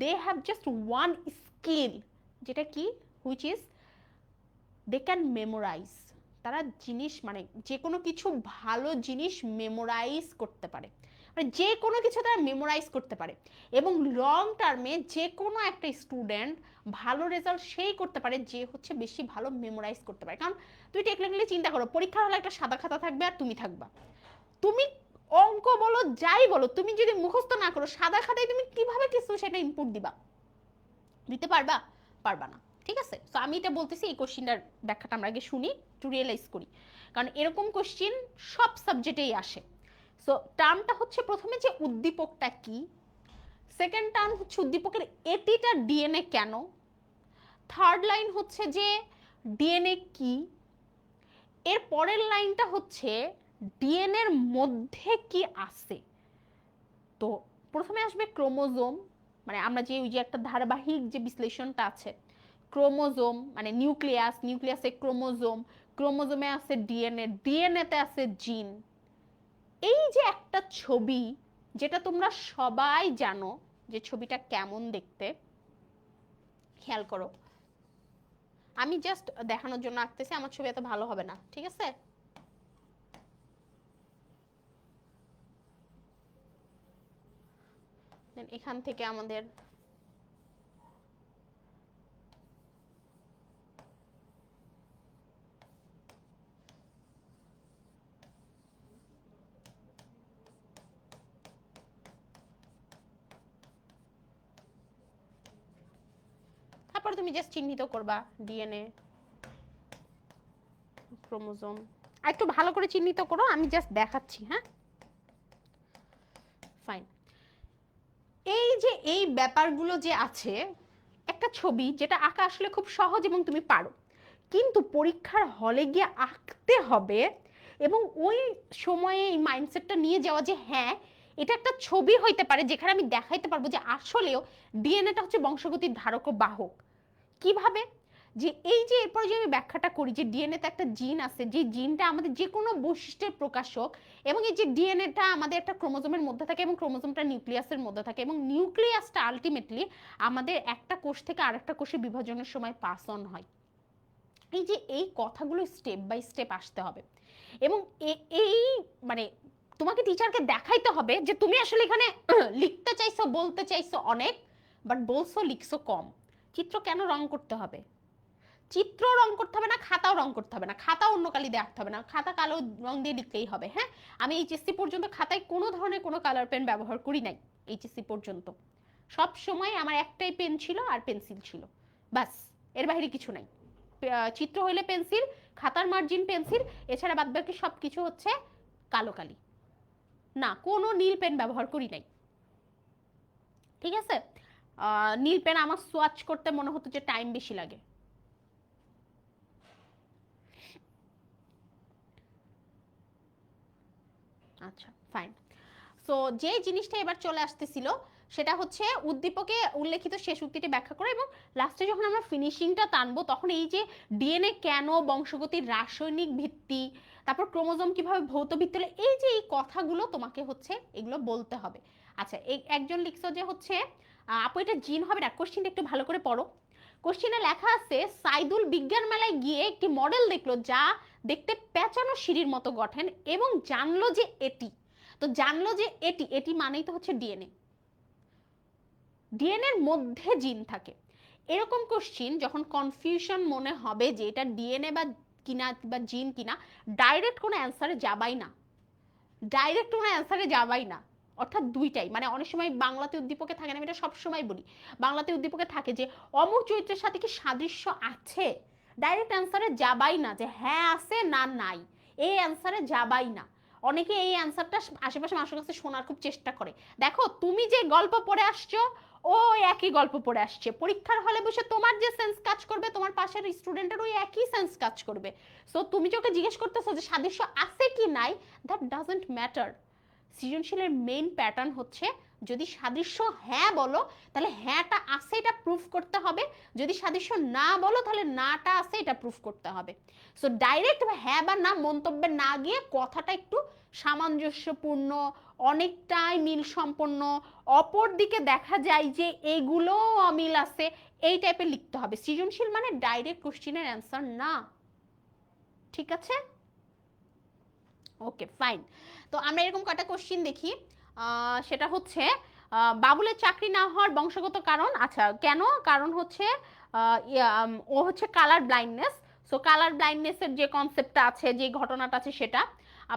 they have just one skill, যেটা কি, which is they can memorize. তারা জিনিস মানে যে কোনো কিছু ভালো জিনিস মেমোরাইজ করতে পারে, মানে যে কোনো কিছু তারা মেমোরাইজ করতে পারে। এবং লং টার্মে যে কোনো একটা স্টুডেন্ট ভালো রেজাল্ট সেই করতে পারে যে হচ্ছে বেশি ভালো মেমোরাইজ করতে পারে। কারণ তুই টেকনিক্যালি চিন্তা করো, পরীক্ষার হলে একটা সাদা খাতা থাকবে আর তুমি থাকবা, তুমি অঙ্ক বলো যাই বলো, তুমি যদি মুখস্থ না করো সাদা খাতায় তুমি কিভাবে কিছু সেটা ইনপুট দিবা? দিতে পারবা? পারবা না। ঠিক আছে, তো আমি এটা বলতেছি, এই কোশ্চিনটার ব্যাখ্যাটা আমরা আগে শুনি, একটু রিয়েলাইজ করি, কারণ এরকম কোশ্চিন সব সাবজেক্টেই আসে। সো টার্মটা হচ্ছে প্রথমে যে উদ্দীপকটা কি, সেকেন্ড টার্ম হচ্ছে উদ্দীপকের এটিটা ডিএনএ কেন, থার্ড লাইন হচ্ছে যে ডিএনএ কি, এর পরের লাইনটা হচ্ছে ডিএনএর মধ্যে কি আছে। তো প্রথমে আসবে ক্রোমোজোম, মানে আমরা যে ওই যে একটা ধারাবাহিক যে বিশ্লেষণটা আছে, ক্রোমোজোম মানে নিউক্লিয়াস, নিউক্লিয়াসে ক্রোমোজোম, ক্রোমোজোমে আছে ডিএনএ, ডিএনএতে আছে জিন। এই যে একটা ছবি, যেটা তোমরা সবাই জানো যে ছবিটা কেমন দেখতে, খেয়াল করো, আমি জাস্ট দেখানোর জন্য আঁকতেছি, আমার ছবি এত ভালো হবে না, ঠিক আছে? এখান থেকে আমাদের তারপরে তুমি জাস্ট চিহ্নিত করবা ডিএনএ, ক্রোমোজোম, আর একটু ভালো করে চিহ্নিত করো, আমি জাস্ট দেখাচ্ছি। হ্যাঁ, ফাইন। এই যে এই ব্যাপারগুলো যে আছে, একটা ছবি যেটা আঁকা আসলে খুব সহজ এবং তুমি পারো, কিন্তু পরীক্ষার হলে গিয়ে আঁকতে হবে এবং ওই সময়ে এই মাইন্ডসেটটা নিয়ে যাওয়া যে হ্যাঁ এটা একটা ছবি হইতে পারে যেখানে আমি দেখাইতে পারবো যে আসলেও ডিএনএটা হচ্ছে বংশগতির ধারক ও বাহক। কিভাবে? যে এই যে এরপর যে আমি ব্যাখ্যাটা করি যে ডিএনএ তে একটা জিন আছে, যে জিনটা আমাদের যে কোনো বৈশিষ্ট্যের প্রকাশক, এবং এই যে ডিএনএটা আমাদের একটা ক্রোমোজোমের মধ্যে থাকে এবং ক্রোমোজোমটা নিউক্লিয়াসের মধ্যে থাকে, এবং নিউক্লিয়াসটা আলটিমেটলি আমাদের একটা কোষ থেকে আরেকটা কোষে বিভাজনের সময় পাস অন হয়। এই যে এই কথাগুলো স্টেপ বাই স্টেপ আসতে হবে, এবং এই মানে তোমাকে টিচারকে দেখাইতে হবে যে তুমি আসলে এখানে লিখতে চাইছো, বলতে চাইছো অনেক, বাট বলছো লিখছো কম। চিত্র কেন রং করতে হবে? চিত্র রং করতে হবে না, খাতাও রং করতে হবে না, খাতা অন্য কালি দিয়ে আঁকতে হবে না, খাতা কালো রং দিয়ে লিখলেই হবে। হ্যাঁ, আমি এইচএসসি পর্যন্ত খাতায় কোনো ধরনের কোনো কালার পেন ব্যবহার করি নাই। এইচএসসি পর্যন্ত সব সময় আমার একটাই পেন ছিল আর পেন্সিল ছিল, বাস, এর বাইরে কিছু নাই। চিত্র হইলে পেন্সিল, খাতার মার্জিন পেন্সিল, এছাড়া বাদ বাকি সব কিছু হচ্ছে কালো কালি, না কোনো নীল পেন ব্যবহার করি নাই। ঠিক আছে, নীল পেন আমার সোয়াচ করতে মনে হতো যে টাইম বেশি লাগে। আচ্ছা ফাইন। সো যে জিনিসটা এবার চলে আসতেছিল সেটা হচ্ছে উদ্দীপকে উল্লেখিত শেষ উক্তিটি ব্যাখ্যা করা, এবং লাস্টে যখন আমরা ফিনিশিংটা টানবো তখন এই যে ডিএনএ কেন, বংশগতির রাসায়নিক ভিত্তি, তারপর ক্রোমোজোম কিভাবে ভৌত ভিত্তি হলো, এই যে এই কথাগুলো তোমাকে হচ্ছে এগুলো বলতে হবে। আচ্ছা, একজন লিখছো যে হচ্ছে আপু এটা জিন হবে না, কোশ্চিনটা একটু ভালো করে পড়ো। কোশ্চিনে লেখা আছে সাইদুল বিজ্ঞান মেলায় গিয়ে একটি মডেল দেখলো যা দেখতে পেঁচানো সিঁড়ির মতো গঠন, এবং জানলো যে এটি, তো জানলো যে এটি, এটি মানেই তো হচ্ছে ডিএনএ, ডিএনএর মধ্যে জিন থাকে। এরকম কোশ্চিন যখন কনফিউশন মনে হবে যে এটা ডিএনএ বা কিনা বা জিন কিনা, ডাইরেক্ট কোনো অ্যান্সারে যাবাই না, ডাইরেক্ট কোনো অ্যান্সারে যাবাই না, অর্থাৎ দুইটাই। মানে অনেক সময় বাংলাতে উদ্দীপকে থাকে না, আমি এটা সবসময় বলি, বাংলাতে উদ্দীপকে থাকে যে অমুক চরিত্রের সাথে কি সাদৃশ্য আছে, ডাইরেক্ট অ্যান্সারে যাবাই না যে হ্যাঁ আছে না নাই, এই অ্যান্সারে যাবাই না। অনেকে এই অ্যান্সারটা আশেপাশে মানুষের কাছে শোনার খুব চেষ্টা করে। দেখো তুমি যে গল্প পড়ে আসছো ও একই গল্প পড়ে আসছে, পরীক্ষার হলে বসে তোমার যে সেন্স কাজ করবে তোমার পাশের স্টুডেন্টের ওই একই সেন্স কাজ করবে। সো তুমি যে ওকে জিজ্ঞেস করতেছো যে সাদৃশ্য আছে কি নাই, দ্যাট ডাজন্ট ম্যাটার। সৃজনশীলের মেইন প্যাটার্ন হচ্ছে যদি সাদৃশ্য হ্যাঁ বলো তাহলে হ্যাঁটা আছে এটা প্রুফ করতে হবে, যদি সাদৃশ্য না বলো তাহলে নাটা আছে এটা প্রুফ করতে হবে। সো ডাইরেক্ট হ্যাঁ বা না মন্তব্যে না গিয়ে কথাটা একটু সামঞ্জস্যপূর্ণ, অনেকটাই মিল সম্পন্ন, অপর দিকে দেখা যায় যে এইগুলো অমিল আছে, এই টাইপের লিখতে হবে। সৃজনশীল মানে ডাইরেক্ট কোশ্চিনের অ্যান্সার না। ঠিক আছে, ওকে ফাইন। তো আমরা এরকম কটা কোশ্চিন দেখি। সেটা হচ্ছে বাবুলের চাকরি না হওয়ার বংশগত কারণ। আচ্ছা কেন, কারণ হচ্ছে ও হচ্ছে কালার ব্লাইন্ডনেস। সো কালার ব্লাইন্ডনেসের যে কনসেপ্টটা আছে, যে ঘটনাটা আছে সেটা।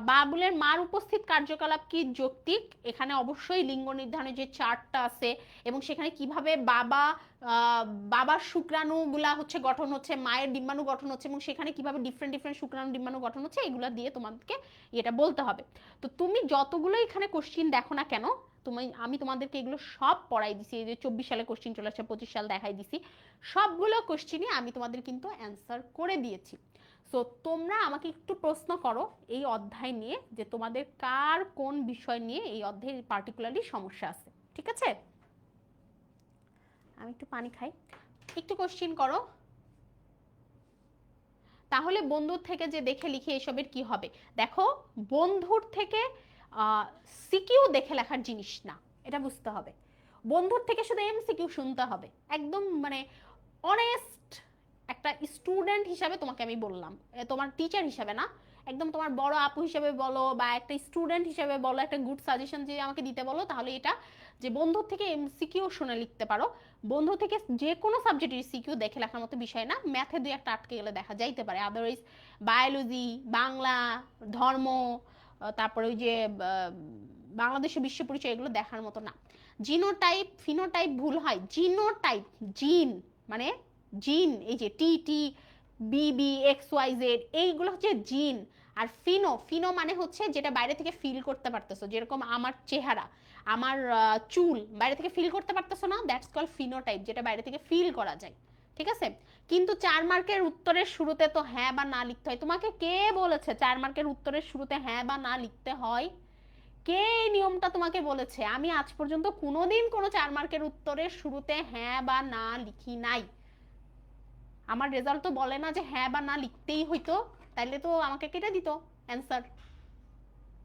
বাবুলের মার উপস্থিত কার্যকলাপ কি যৌক্তিক, এখানে অবশ্যই লিঙ্গ নির্ধারণের যে চার্টটা আছে এবং সেখানে কিভাবে বাবার শুক্রাণুগুলা হচ্ছে গঠন হচ্ছে, মায়ের ডিম্বাণু গঠন হচ্ছে, এবং সেখানে কিভাবে ডিফারেন্ট ডিফারেন্ট শুক্রাণু ডিম্বাণু গঠন হচ্ছে, এগুলা দিয়ে তোমাদেরকে এটা বলতে হবে। তো তুমি যতগুলো এখানে কোশ্চিন দেখো না কেন, আমি তোমাদেরকে এগুলো সব পড়াই দিছি। এই যে 24 সালে কোশ্চিন চলে আসছে, 25 সাল দেখাই দিছি, সবগুলো কোশ্চিনই আমি তোমাদের কিন্তু অ্যান্সার করে দিয়েছি। সো তোমরা আমাকে একটু প্রশ্ন করো এই অধ্যায় নিয়ে যে তোমাদের কার কোন বিষয় নিয়ে এই অধ্যায়ে পার্টিকুলারলি সমস্যা আছে। ঠিক আছে, আমি একটু পানি খাই, একটু কোশ্চিন করো। তাহলে বন্ধুর থেকে যে দেখে লিখে এসবের কি হবে? দেখো, বন্ধুর থেকে সিকিউ দেখে লেখার জিনিস না, এটা বুঝতে হবে। বন্ধুর থেকে শুধু এমসিকিউ শুনতে হবে, একদম মানে অনেস্ট একটা স্টুডেন্ট হিসাবে তোমাকে আমি বললাম, তোমার টিচার হিসাবে না, একদম তোমার বড় আপু হিসেবে বলো বা একটা স্টুডেন্ট হিসেবে বলো, একটা গুড সাজেশন যদি আমাকে দিতে বলো তাহলে এটা যে বন্ধুর থেকে এমসিকিউ শুনে লিখতে পারো। বন্ধু থেকে যে কোনো সাবজেক্টের সিকিউ দেখে লেখার মতো বিষয় না, ম্যাথে দুই একটা আটকে গেলে দেখা যাইতে পারে, আদারওয়াইজ বায়োলজি, বাংলা, ধর্ম, তারপরে ওই যে বাংলাদেশের বিশ্ব পরিচয়, এগুলো দেখার মতো না। জিনোটাইপ ফিনোটাইপ ভুল হয়, জিনোটাইপ জিন মানে জিন, এই যে টি টি বিবি এক্স ওয়াই জেড, এইগুলো হচ্ছে জিন। আর ফিনো, ফিনো মানে হচ্ছে যেটা বাইরে থেকে ফিল করতে পারতেছো, যেরকম আমার চেহারা, আমার চুল বাইরে থেকে ফিল করতে পারতেছো না, দ্যাটস কল ফিনোটাইপ, যেটা বাইরে থেকে ফিল করা যায়। ঠিক আছে, কিন্তু 4 মার্কের উত্তরের শুরুতে তো হ্যাঁ বা না লিখতে হয়। তোমাকে কে বলেছে 4 মার্কের উত্তরের শুরুতে হ্যাঁ বা না লিখতে হয়? কে এই নিয়মটা তোমাকে বলেছে? আমি আজ পর্যন্ত কোনোদিন কোনো 4 মার্কের উত্তরের শুরুতে হ্যাঁ বা না লিখি নাই। আমার রেজাল্ট তো বলে না যে হ্যাঁ বা না লিখতেই হইতো, তাইলে তো আমাকে কেটে দিত অ্যান্সার।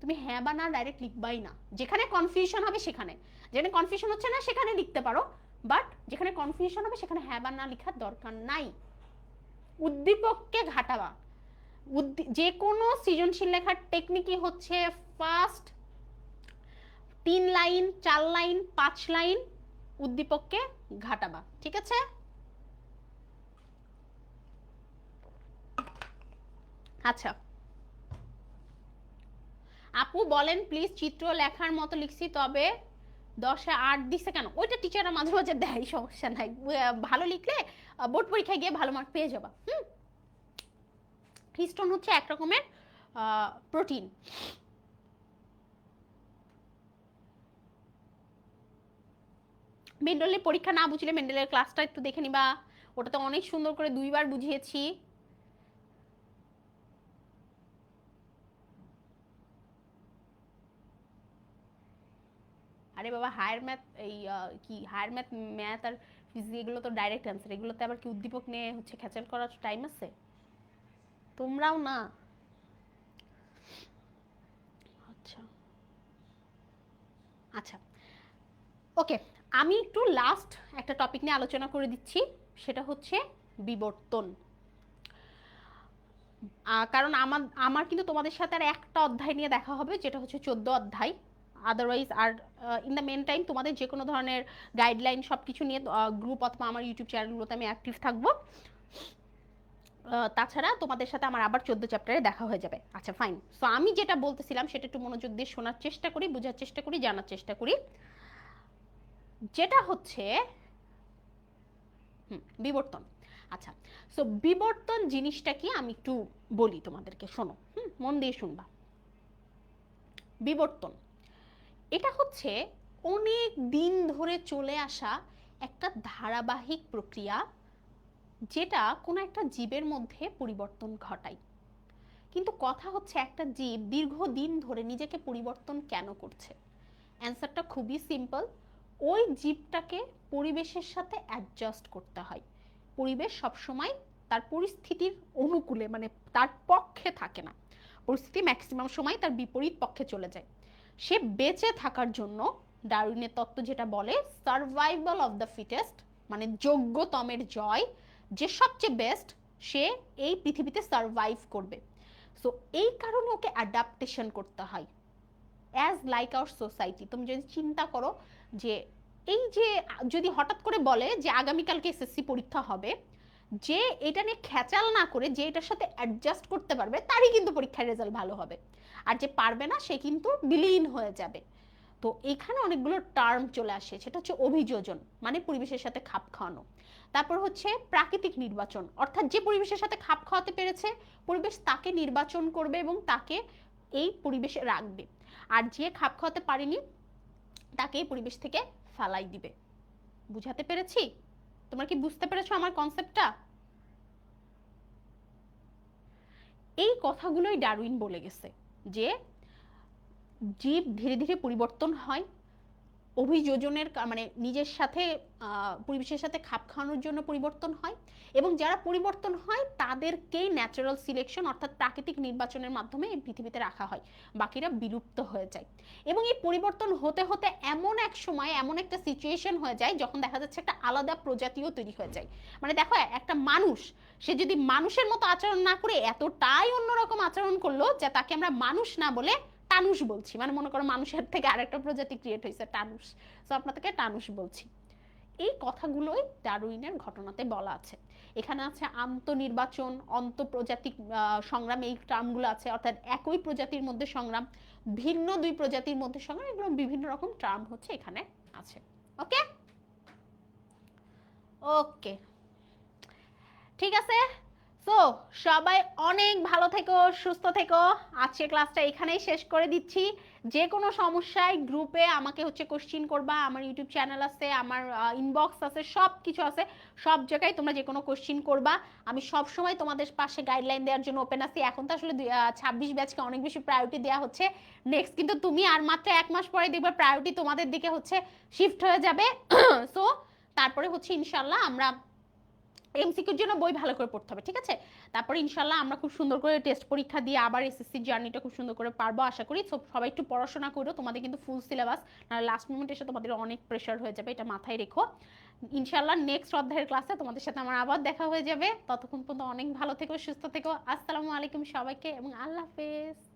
তুমি হ্যাঁ বা না ডাইরেক্ট লিখবাই না, যেখানে কনফিউশন হবে সেখানে, যেখানে কনফিউশন হচ্ছে না সেখানে লিখতে পারো, বাট যেখানে কনফিউশন হবে সেখানে হ্যাঁ বা না লেখার দরকার নাই। উদ্দীপককে ঘাটাবা, যে কোনো সৃজনশীল লেখার টেকনিকই হচ্ছে ফার্স্ট 3 লাইন 4 লাইন 5 লাইন উদ্দীপককে ঘাটাবা, ঠিক আছে? আচ্ছা আপু বলেন প্লিজ, চিত্র লেখার মতো লিখছি তবে 10-এ 8 দিছে কেন? ওইটা টিচাররা মাঝে মাঝে দেয়, সমস্যা নাই, ভালো লিখলে বোর্ড পরীক্ষায় গিয়ে ভালো মার্ক পেয়ে যাবা। হিস্টোন হচ্ছে এক রকমের প্রোটিন। মেন্ডেলের পরীক্ষা না বুঝলে মেন্ডেলের ক্লাসটা একটু দেখে নিবা, ওটাতে অনেক সুন্দর করে 2 বার বুঝিয়েছি। আরে বাবা হায়ার ম্যাথ, এই কি হায়ার ম্যাথ, ম্যাথ আর ফিজিক্স এগুলো তো ডাইরেক্ট অ্যান্সার, এগুলোতে আবার কি উদ্দীপক নিয়ে হচ্ছে খেচাল করার টাইম আছে? তোমরাও না। আচ্ছা আচ্ছা ওকে, আমি একটু লাস্ট একটা টপিক নিয়ে আলোচনা করে দিচ্ছি, সেটা হচ্ছে বিবর্তন। কারণ আমার আমার কিন্তু তোমাদের সাথে আর একটা অধ্যায় নিয়ে দেখা হবে, যেটা হচ্ছে 14 অধ্যায়। আদারওয়াইজ আর ইন দ্য মেন টাইম তোমাদের যে কোনো ধরনের গাইডলাইন সব কিছু নিয়ে গ্রুপ অথবা আমার ইউটিউব চ্যানেলগুলোতে আমি অ্যাক্টিভ থাকবো। তাছাড়া তোমাদের সাথে আমার আবার 14 চ্যাপ্টারে দেখা হয়ে যাবে। আচ্ছা ফাইন, সো আমি যেটা বলতেছিলাম সেটা একটু মনোযোগ দিয়ে শোনার চেষ্টা করি, বোঝার চেষ্টা করি, জানার চেষ্টা করি। যেটা হচ্ছে বিবর্তন। আচ্ছা, সো বিবর্তন জিনিসটা কি আমি একটু বলি তোমাদেরকে, শোনো, মন দিয়ে শুনবা। বিবর্তন এটা হচ্ছে অনেক দিন ধরে চলে আসা একটা ধারাবাহিক প্রক্রিয়া, যেটা কোনো একটা জীবের মধ্যে পরিবর্তন ঘটায়। কিন্তু কথা হচ্ছে একটা জীব দীর্ঘদিন ধরে নিজেকে পরিবর্তন কেন করছে? অ্যান্সারটা খুবই সিম্পল, ওই জীবটাকে পরিবেশের সাথে অ্যাডজাস্ট করতে হয়। পরিবেশ সবসময় তার পরিস্থিতির অনুকূলে, মানে তার পক্ষে থাকে না, পরিস্থিতি ম্যাক্সিমাম সময় তার বিপরীত পক্ষে চলে যায়। সে বেঁচে থাকার জন্য ডারউইনের তত্ত্ব যেটা বলে সার্ভাইভাল অফ দ্য ফিটেস্ট, মানে যোগ্যতমের জয়, যে সবচেয়ে বেস্ট সে এই পৃথিবীতে সার্ভাইভ করবে। সো এই কারণে ওকে অ্যাডাপ্টেশন করতে হয় অ্যাজ লাইক আওয়ার সোসাইটি। তুমি যদি চিন্তা করো যে এই যে যদি হঠাৎ করে বলে যে আগামীকালকে এসএসসি পরীক্ষা হবে, যে এটা নিয়ে খেচাল না করে যে এটার সাথে অ্যাডজাস্ট করতে পারবে তারই কিন্তু পরীক্ষার রেজাল্ট ভালো হবে, আর যে পারবে না সে কিন্তু বিলীন হয়ে যাবে। তো এখানে অনেকগুলো টার্ম চলে আসে, সেটা হচ্ছে অভিযোজন, মানে পরিবেশের সাথে খাপ খাওয়ানো। তারপর হচ্ছে প্রাকৃতিক নির্বাচন, অর্থাৎ যে পরিবেশের সাথে খাপ খাওয়াতে পেরেছে পরিবেশ তাকে নির্বাচন করবে এবং তাকে এই পরিবেশে রাখবে, আর যে খাপ খাওয়াতে পারেনি তাকে এই পরিবেশ থেকে ফালাই দিবে। বুঝাতে পেরেছি? তোমরা কি বুঝতে পেরেছো আমার কনসেপ্টটা? এই কথাগুলোই ডারউইন বলে গেছে যে জীব ধীরে ধীরে পরিবর্তন হয়, অভিযোজনের মানে নিজের সাথে পরিবেশের সাথে খাপ খাওয়ানোর জন্য পরিবর্তন হয়, এবং যারা পরিবর্তন হয় তাদেরকেই ন্যাচারাল সিলেকশন অর্থাৎ প্রাকৃতিক নির্বাচনের মাধ্যমে এই পৃথিবীতে রাখা হয়, বাকিরা বিলুপ্ত হয়ে যায়। এবং এই পরিবর্তন হতে হতে এমন এক সময় এমন একটা সিচুয়েশন হয়ে যায় যখন দেখা যাচ্ছে একটা আলাদা প্রজাতিও তৈরি হয়ে যায়। মানে দেখো একটা মানুষ, সে যদি মানুষের মতো আচরণ না করে এতটাই অন্যরকম আচরণ করলো যে তাকে আমরা মানুষ না বলে টানুস বলছি, মানে মনে করো মানুষের থেকে আরেকটা প্রজাতি ক্রিয়েট হয়েছে টানুস, তো আপনাদেরকে টানুস বলছি। এই কথাগুলোই ডারউইনের ঘটনাতে বলা আছে। এখানে আছে আন্তঃনির্বাচন, অন্তঃপ্রজাতিক সংগ্রাম, এই টার্মগুলো আছে, অর্থাৎ একই প্রজাতির মধ্যে সংগ্রাম, ভিন্ন দুই প্রজাতির মধ্যে সংগ্রাম, এগুলো বিভিন্ন রকম টার্ম হচ্ছে এখানে আছে। ওকে ওকে ঠিক আছে, সো সবাই অনেক ভালো থেকো, সুস্থ থেকো। আজকের ক্লাসটা এখানেই শেষ করে দিচ্ছি। যে কোনো সমস্যায় গ্রুপে আমাকে হচ্ছে কোশ্চিন করবা, আমার ইউটিউব চ্যানেল আছে, আমার ইনবক্স আছে, সব কিছু আছে, সব জায়গায় তোমরা যে কোনো কোশ্চিন করবা। আমি সব সময় তোমাদের পাশে গাইডলাইন দেওয়ার জন্য ওপেন আছি। এখন তো আসলে 26 ব্যাচকে অনেক বেশি প্রায়োরিটি দেওয়া হচ্ছে, নেক্সট কিন্তু তুমি আর মাত্র 1 মাস পরে দেখবে প্রায়োরিটি তোমাদের দিকে হচ্ছে শিফট হয়ে যাবে। সো তারপরে হচ্ছে ইনশাল্লাহ আমরা এমসিকিউর জন্য বই ভালো করে পড়তে হবে, ঠিক আছে? তারপরে ইনশাল্লাহ আমরা খুব সুন্দর করে টেস্ট পরীক্ষা দিয়ে আবার এসএসসি জার্নিটা খুব সুন্দর করে পারবো আশা করি। সবাই একটু পড়াশোনা করো, তোমাদের কিন্তু ফুল সিলেবাস, নাহলে লাস্ট মোমেন্টে এসে তোমাদের অনেক প্রেশার হয়ে যাবে, এটা মাথায় রেখো। ইনশাল্লাহ নেক্সট অধ্যায়ের ক্লাসে তোমাদের সাথে আমার আবার দেখা হয়ে যাবে। ততক্ষণ পর্যন্ত অনেক ভালো থেকো, সুস্থ থেকো। আসসালামু আলাইকুম সবাইকে এবং আল্লাহ হাফেজ।